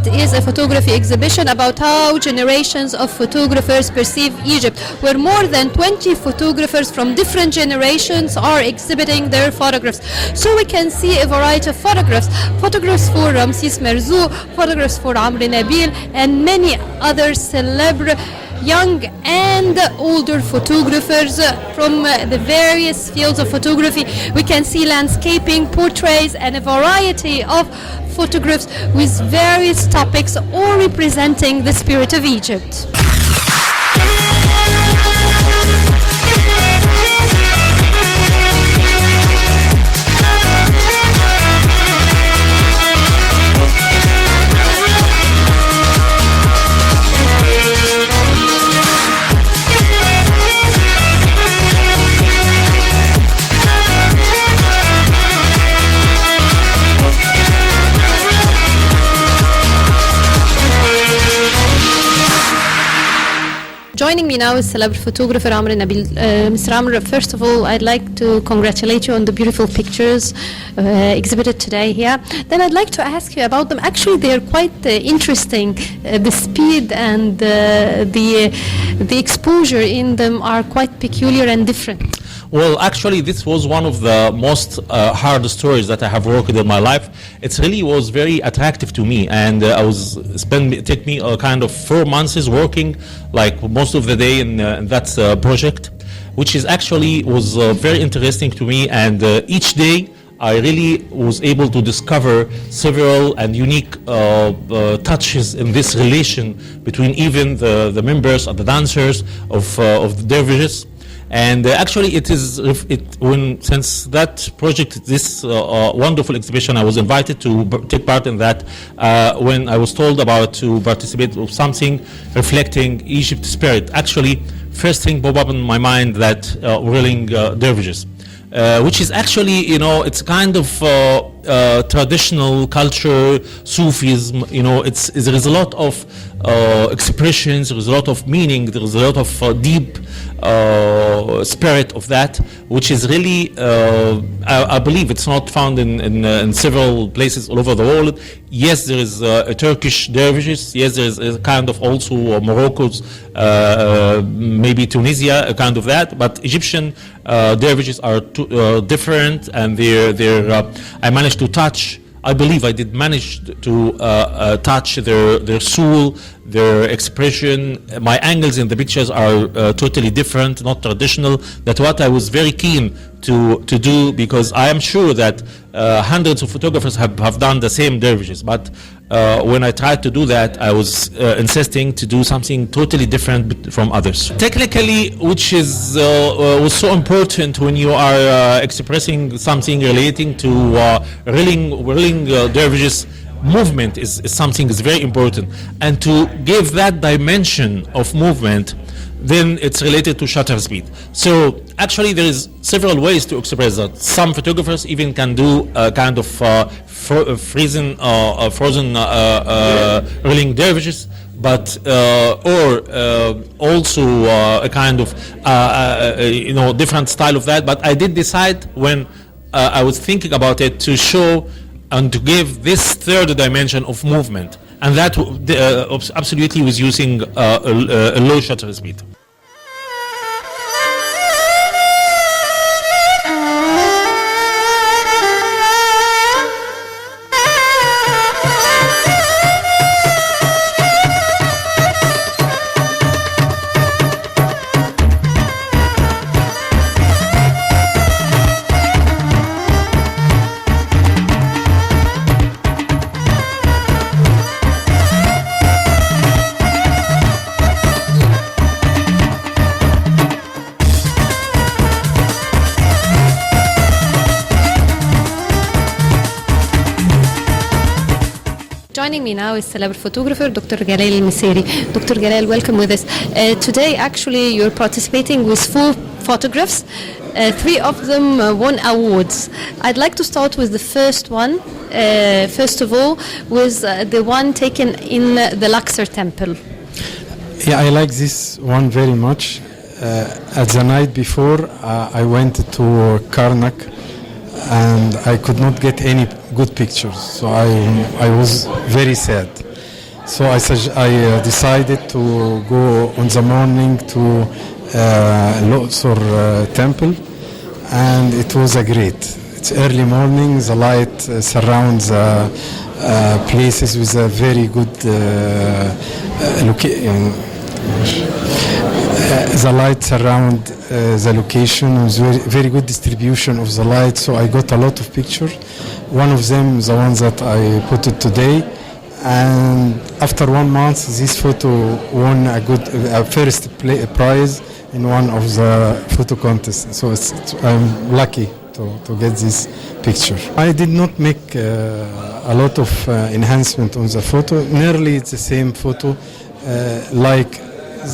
tonight is a photography exhibition about how generations of photographers perceive Egypt, where more than 20 photographers from different generations are exhibiting their photographs. So we can see a variety of photographs. Photographs for Ramses Merzouk, photographs for Amr Nabil, and many other celebrated young and older photographers from the various fields of photography. We can see landscaping, portraits, and a variety of photographs with various topics all representing the spirit of Egypt. Joining me now is celebrity photographer Amr Nabil. Mr. Amr, first of all, I'd like to congratulate you on the beautiful pictures exhibited today here. Then I'd like to ask you about them. Actually, they're quite interesting. The speed and the exposure in them are quite peculiar and different. Well, actually, this was one of the most hard stories that I have worked in my life. It really was very attractive to me, and it took me a kind of 4 months working, like most of the day in that project, which is actually was very interesting to me. And each day, I really was able to discover several and unique touches in this relation between even the members of the dancers of the dervishes. And actually, since that project, this wonderful exhibition, I was invited to take part in that when I was told about to participate of something reflecting Egypt's spirit. Actually, first thing popped up in my mind that whirling dervishes, which is actually, it's kind of traditional culture, Sufism. There is a lot of expressions, there is a lot of meaning, there is a lot of deep spirit of that, which is really, I believe it's not found in several places all over the world. Yes, there is a Turkish dervishes. Yes, there is a kind of also Morocco's, maybe Tunisia, a kind of that. But Egyptian dervishes are different, and I managed to touch. I believe I did manage to touch their soul, their expression. My angles in the pictures are totally different, not traditional. That's what I was very keen to do, because I am sure that hundreds of photographers have done the same dervishes. But when I tried to do that, I was insisting to do something totally different from others. Technically, which was so important when you are expressing something relating to whirling dervishes. Movement is something is very important, and to give that dimension of movement, then it's related to shutter speed. So actually, there is several ways to express that. Some photographers even can do a kind of frozen whirling dervishes, but also a kind of different style of that. But I did decide when I was thinking about it to show and to give this third dimension of movement, and that absolutely was using a low shutter speed. Joining me now is celebrity photographer Dr. Galal Al-Miseri. Dr. Galal, welcome with us. Today, actually, you're participating with 4 photographs. 3 of them won awards. I'd like to start with the first one. First of all, with the one taken in the Luxor Temple. Yeah, I like this one very much. At the night before, I went to Karnak, and I could not get any good pictures, so I was very sad. So I decided to go on the morning to Luxor temple, and it was a great. It's early morning, the light surrounds places with a very good location. The light surround the location with very good distribution of the light, so I got a lot of pictures. One of them, the one that I put it today, and after 1 month, this photo won a first prize in one of the photo contests. So I'm lucky to get this picture. I did not make a lot of enhancement on the photo. Nearly it's the same photo like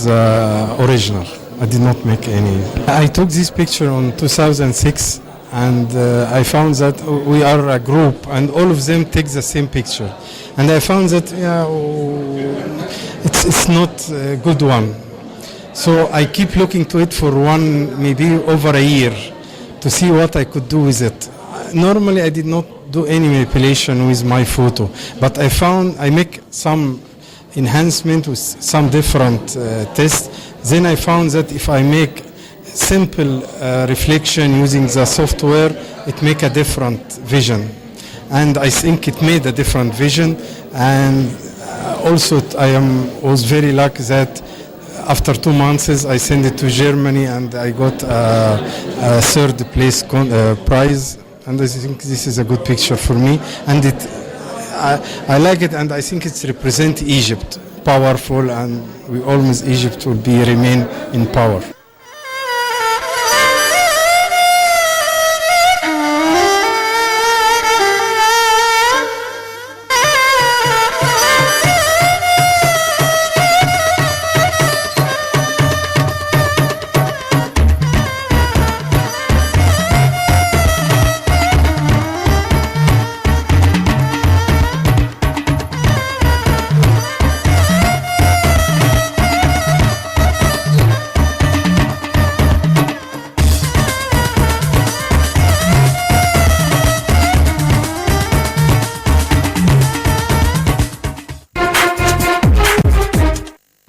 the original. I did not make any. I took this picture on 2006, and I found that we are a group and all of them take the same picture. And I found that it's not a good one. So I keep looking to it for maybe over a year to see what I could do with it. Normally I did not do any manipulation with my photo, but I make some enhancement with some different tests. Then I found that if I make simple reflection using the software, it make a different vision. And I think it made a different vision. And also was very lucky that after 2 months I sent it to Germany and I got a third place prize. And I think this is a good picture for me. And I like it, and I think it represents Egypt, powerful, and Egypt will remain in power.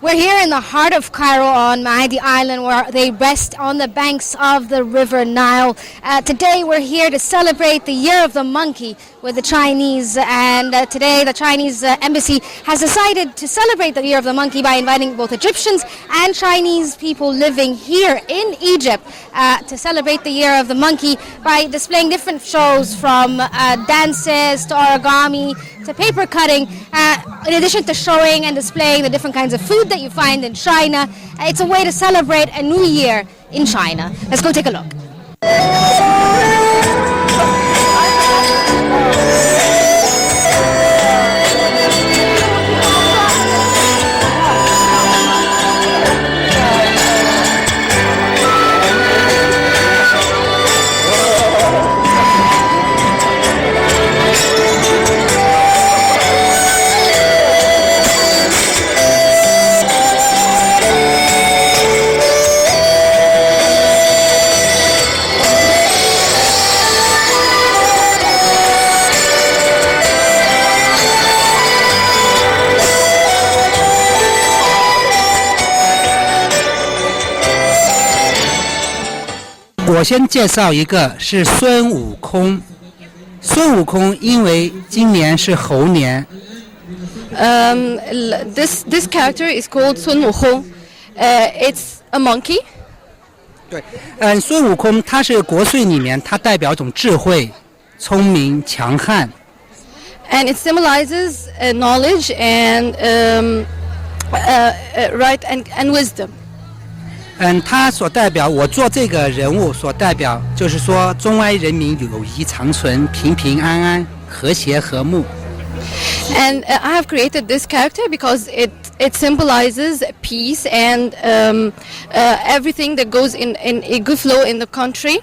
We're here in the heart of Cairo on Mahdi Island, where they rest on the banks of the River Nile. Today we're here to celebrate the Year of the Monkey with the Chinese, and today the Chinese embassy has decided to celebrate the Year of the Monkey by inviting both Egyptians and Chinese people living here in Egypt to celebrate the Year of the Monkey by displaying different shows from dances to origami to paper cutting, in addition to showing and displaying the different kinds of food that you find in China. It's a way to celebrate a new year in China. Let's go take a look.我先介绍一个是孙悟空。孙悟空因为今年是猴年。This character is called Sun Wukong. It's a monkey. 对，孙悟空他是国粹里面，他代表一种智慧、聪明、强悍。And it symbolizes knowledge and right and wisdom. 他所代表，我做这个人物所代表，就是说中外人民友谊长存，平平安安，和谐和睦。And I have created this character because it symbolizes peace and everything that goes in a good flow in the country.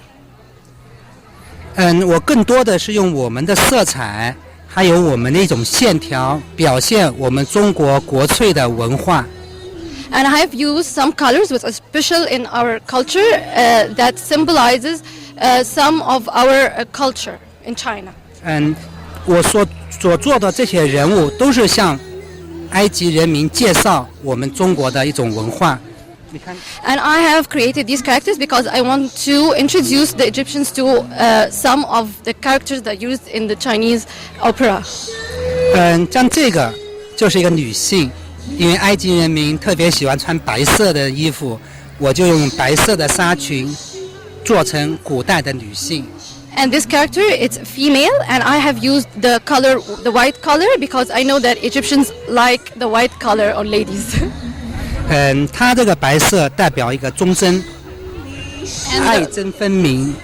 我更多的是用我们的色彩，还有我们的一种线条，表现我们中国国粹的文化。And I have used some colors which are special in our culture that symbolizes some of our culture in China. 我所做的这些人物都是像埃及人民介绍我们中国的一种文化。你看， And I have created these characters because I want to introduce the Egyptians to some of the characters that are used in the Chinese opera. 像这个就是一个女性，因为埃及人民特别喜欢穿白色的衣服，我就用白色的纱裙做成古代的女性。And this character, it's female, and I have used the color, the white color, because I know that Egyptians like the white color on ladies. 它这个白色代表一个忠贞，爱憎分明。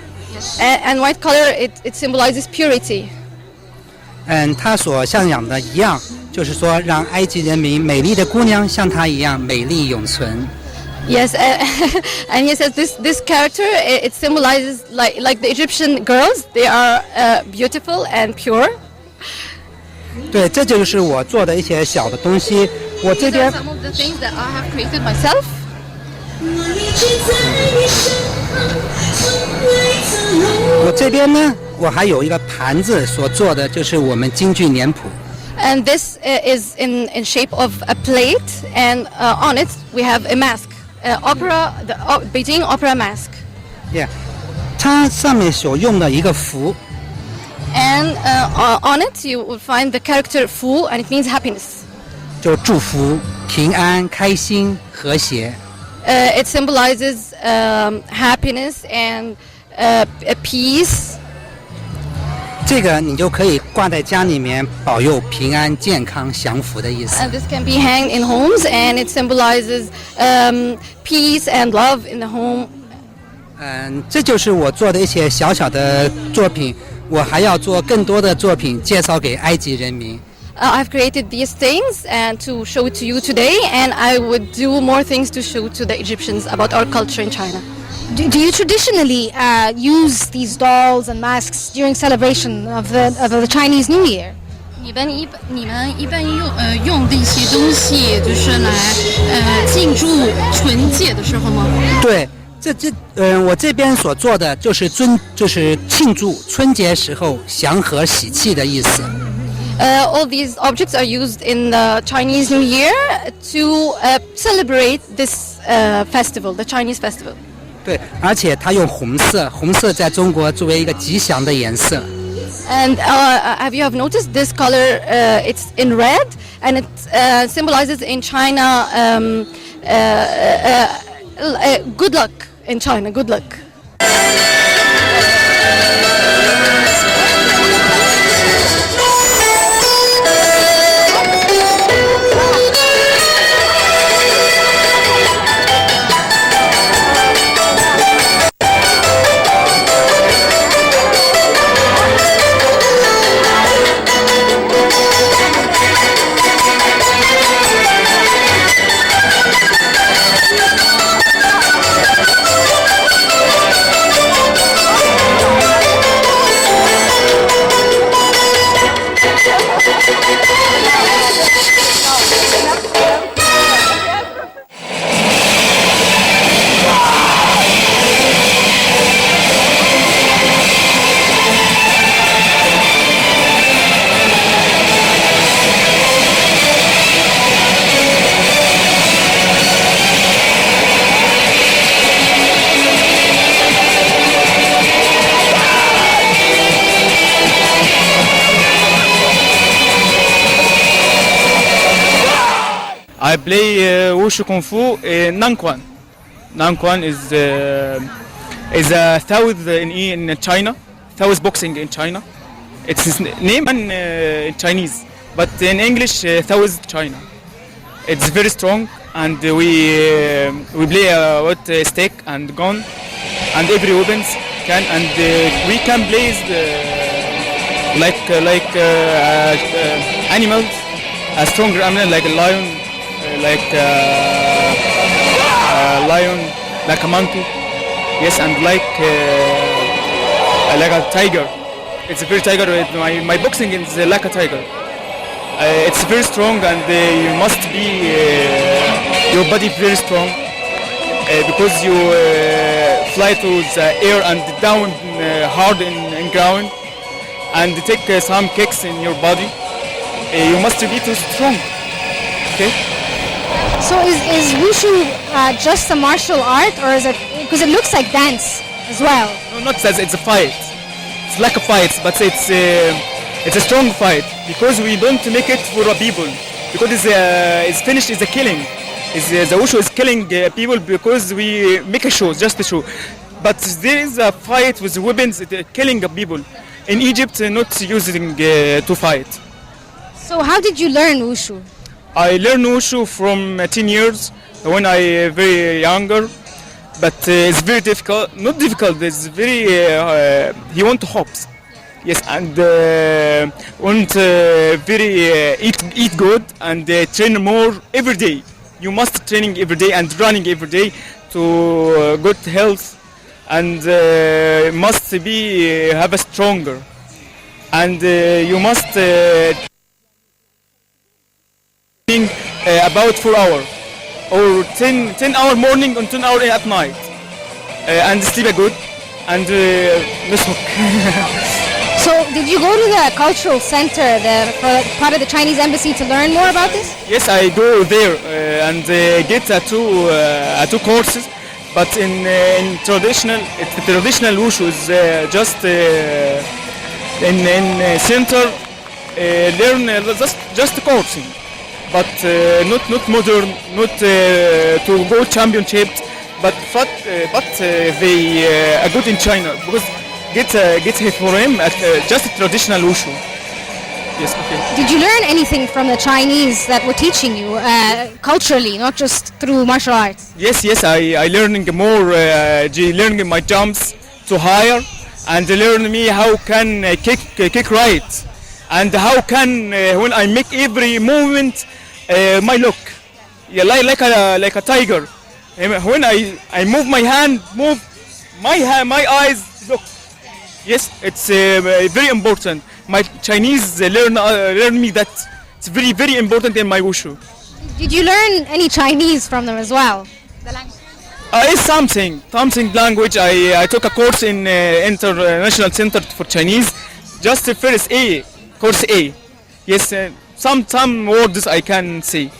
And white color, it symbolizes purity. 它所向往的一样，就是说让埃及人民美丽的姑娘像她一样美丽永存。Yes, and he says this character, it symbolizes like the Egyptian girls, they are beautiful and pure. 对，这就是我做的一些小的东西。我这 These 边 are some of the things that I have created myself. 我这边呢，我还有一个盘子所做的，就是我们京剧脸谱。And this is in shape of a plate, and on it we have a mask, the Beijing opera mask. Yeah， 它上面所用的一个符， And on it you will find the character Fu, and it means happiness. 就祝福平安、开心、和谐。It symbolizes happiness and peace. 这个你就可以挂在家里面，保佑平安、健康、享福的意思。 And this can be hanged in homes, and it symbolizes peace and love in the home. 这就是我做的一些小小的作品，我还要做更多的作品介绍给埃及人民。I've created these things and to show it to you today, and I would do more things to show to the Egyptians about our culture in China. Do you traditionally use these dolls and masks during celebration of the Chinese New Year? 你们一般用的一些东西，就是来庆祝春节的时候吗？对，我这边所做的就是庆祝春节时候祥和喜气的意思。All these objects are used in the Chinese New Year to celebrate this festival, the Chinese festival. 对，而且它用红色，红色在中国作为一个吉祥的颜色。And have you noticed this color? It's in red, and it symbolizes in China good luck. In China, good luck. I play Wushu Kung Fu in Nanquan. Nanquan is a South in China, South boxing in China. It's his name in Chinese, but in English South China. It's very strong, and we play with stick and gun, and every weapons can, and we can play like animals, a stronger animal like a lion. Like lion, like a monkey, yes, and like a tiger. It's a very tiger. My boxing is like a tiger. It's very strong, and you must be your body very strong because you fly to the air and down hard in ground, and take some kicks in your body. You must be too strong. Okay. So is wushu just a martial art, or is it, because it looks like dance as well? No, not that. It's a fight. It's like a fight, but it's a strong fight because we don't make it for a people. Because it's finished. It's a killing. The wushu is killing people because we make a show, just a show. But there is a fight with weapons, killing people. In Egypt, not using to fight. So how did you learn wushu? I learned wushu from 10 years when I very younger, but it's very difficult. Not difficult. It's very. He want hops. Yes, and want very eat good and train more every day. You must training every day and running every day to good health, and must be have a stronger, and you must about 4 hours or 10 hour morning and 10 hour at night, and sleep good and no smoke. So did you go to the cultural center, part of the Chinese embassy, to learn more about this? Yes, I go there and get two courses, but in traditional wushu is just in center learn just coursing, but not modern, not to go championships, but they are good in China because get for him at just traditional wushu. Yes, okay. Did you learn anything from the Chinese that were teaching you culturally, not just through martial arts? Yes, I learning more, learning my jumps to higher, and learn me how can kick right, and how can when I make every movement my look, yeah, like a tiger. When I move my hand, move my eyes look. Yes, it's very important. My Chinese learn me that it's very, very important in my wushu. Did you learn any Chinese from them as well? The language? It's something language. I took a course in International Center for Chinese, just the first course A. Yes, some words I can say.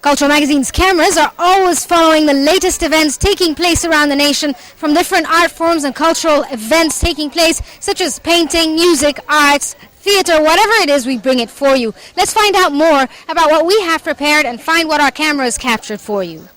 Cultural Magazine's cameras are always following the latest events taking place around the nation, from different art forms and cultural events taking place, such as painting, music, arts, theater, whatever it is, we bring it for you. Let's find out more about what we have prepared and find what our cameras captured for you.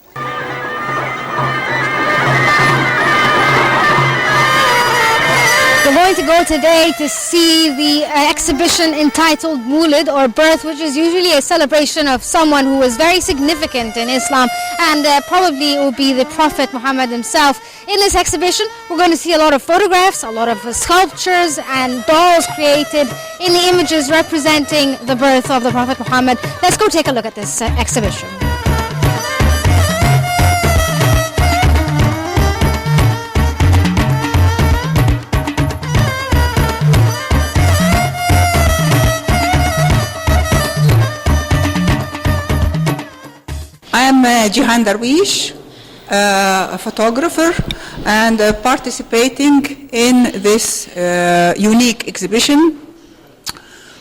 We're going to go today to see the exhibition entitled Mulid, or Birth, which is usually a celebration of someone who was very significant in Islam, and probably it will be the Prophet Muhammad himself. In this exhibition, we're going to see a lot of photographs, a lot of sculptures and dolls created in the images representing the birth of the Prophet Muhammad. Let's go take a look at this exhibition. I am Jihan Darwish. a photographer and participating in this unique exhibition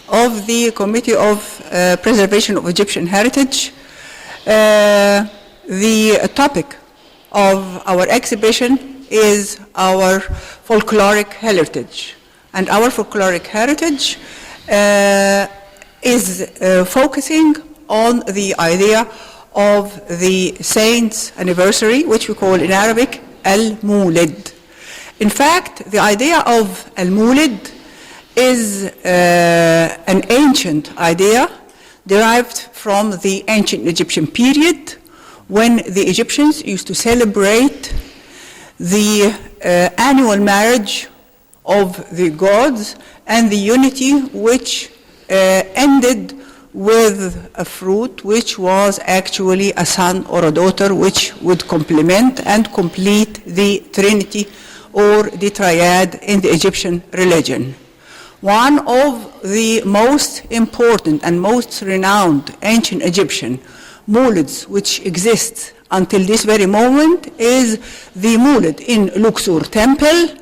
of the Committee of Preservation of Egyptian Heritage. The topic of our exhibition is our folkloric heritage. And our folkloric heritage is focusing on the idea of the saint's anniversary, which we call in Arabic Al-Mulid. In fact, the idea of Al-Mulid is an ancient idea derived from the ancient Egyptian period, when the Egyptians used to celebrate the annual marriage of the gods and the unity which ended with a fruit which was actually a son or a daughter, which would complement and complete the Trinity or the Triad in the Egyptian religion. One of the most important and most renowned ancient Egyptian Mulids which exists until this very moment is the Mulid in Luxor Temple,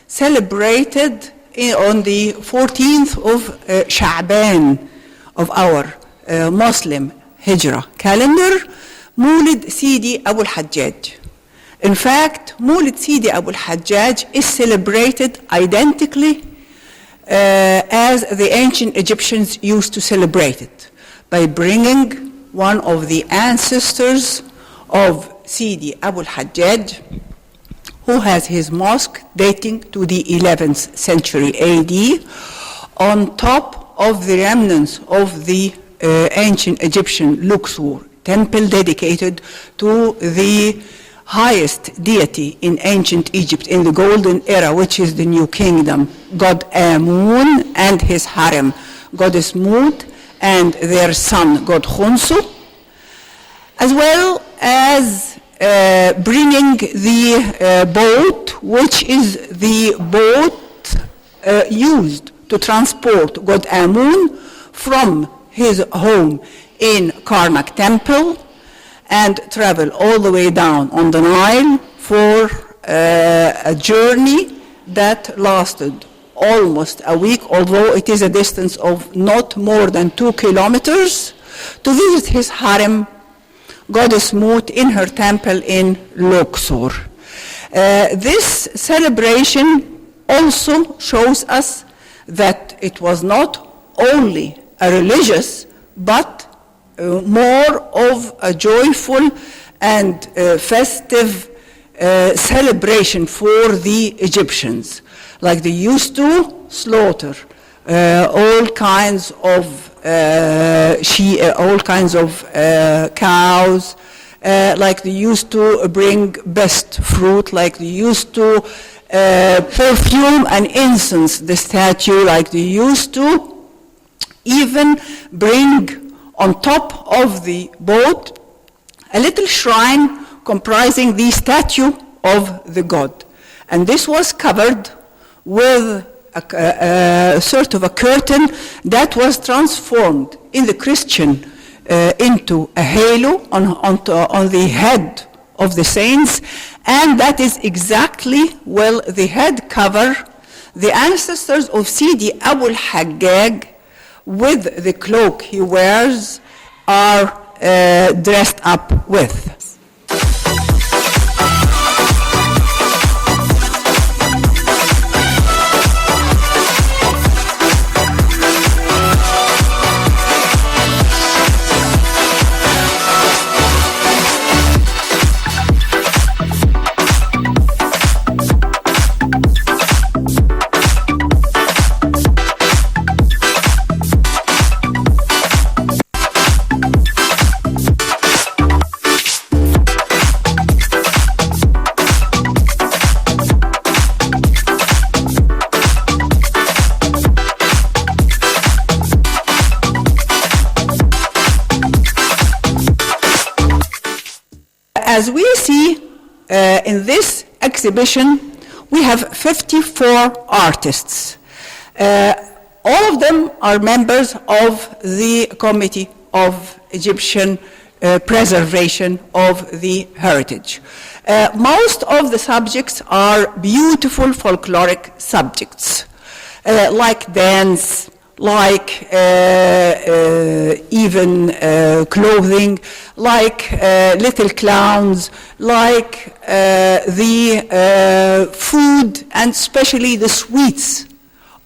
celebrated on the 14th of Sha'ban of our Muslim Hijrah calendar, Mulid Sidi Abu al-Hajjaj. In fact, Mulid Sidi Abu al-Hajjaj is celebrated identically as the ancient Egyptians used to celebrate it, by bringing one of the ancestors of Sidi Abu al-Hajjaj, who has his mosque dating to the 11th century AD, on top of the remnants of the ancient Egyptian Luxor temple dedicated to the highest deity in ancient Egypt in the golden era, which is the New Kingdom, God Amun and his harem, Goddess Mut and their son, God Khonsu, as well as bringing the boat, which is the boat used to transport God Amun from his home in Karnak Temple and travel all the way down on the Nile for a journey that lasted almost a week, although it is a distance of not more than 2 kilometers, to visit his harem, Goddess Mut, in her temple in Luxor. This celebration also shows us that it was not only a religious, but more of a joyful and festive celebration for the Egyptians. Like they used to slaughter all kinds of cows, like they used to bring best fruit, like they used to perfume and incense the statue, like they used to even bring on top of the boat a little shrine comprising the statue of the god. And this was covered with a sort of a curtain that was transformed in the Christian into a halo on the head of the saints, and that is exactly, well, the head cover the ancestors of Sidi Abu al-Hajjaj, with the cloak he wears, are dressed up with. As we see in this exhibition, we have 54 artists. All of them are members of the Committee of Egyptian preservation of the heritage. Most of the subjects are beautiful folkloric subjects, like dance, like even clothing, like little clowns, like the food and especially the sweets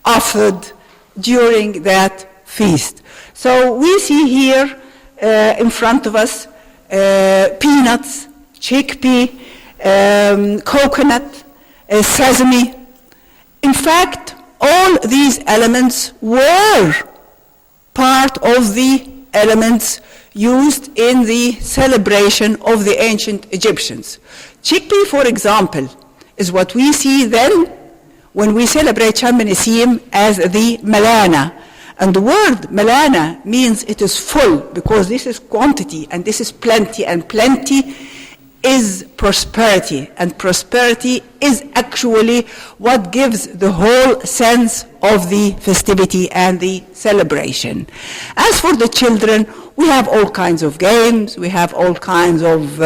offered during that feast. So we see here in front of us peanuts, chickpea, coconut, sesame. In fact, all these elements were part of the elements used in the celebration of the ancient Egyptians. Chickpea, for example, is what we see then when we celebrate Sham Nisim as the Malana. And the word Malana means it is full, because this is quantity and this is plenty, and plenty is prosperity, and prosperity is actually what gives the whole sense of the festivity and the celebration. As for the children, we have all kinds of games, we have all kinds of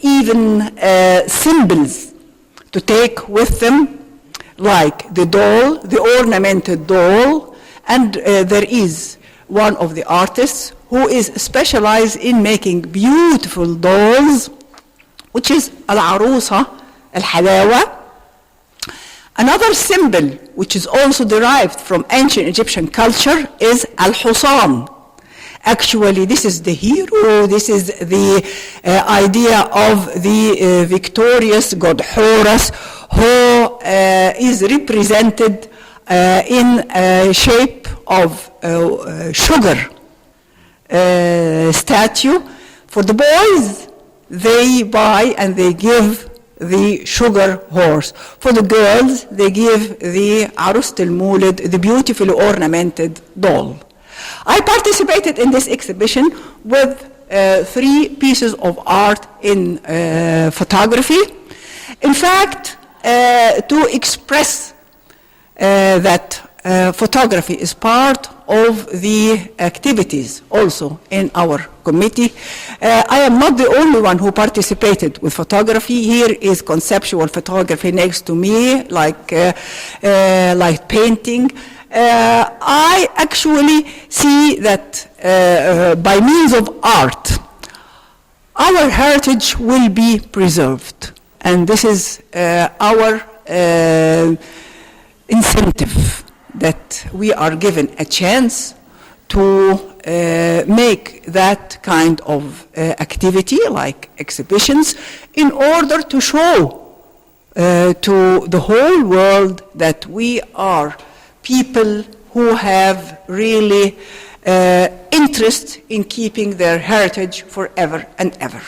even symbols to take with them, like the doll, the ornamented doll, and there is one of the artists who is specialized in making beautiful dolls, which is al-arusa, al-halawa. Another symbol which is also derived from ancient Egyptian culture is al-husan. Actually, this is the hero, this is the idea of the victorious god Horus, who is represented in a shape of sugar statue. For the boys, they buy and they give the sugar horse. For the girls, they give the Arust al-Mulid, the beautifully ornamented doll. I participated in this exhibition with 3 pieces of art in photography. In fact, to express that photography is part of the activities also in our committee. I am not the only one who participated with photography. Here is conceptual photography next to me, like painting. I actually see that by means of art, our heritage will be preserved. And this is our incentive, that we are given a chance to make that kind of activity, like exhibitions, in order to show to the whole world that we are people who have really interest in keeping their heritage forever and ever.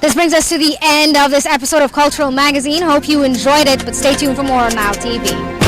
This brings us to the end of this episode of Cultural Magazine. Hope you enjoyed it, but stay tuned for more on Nile TV.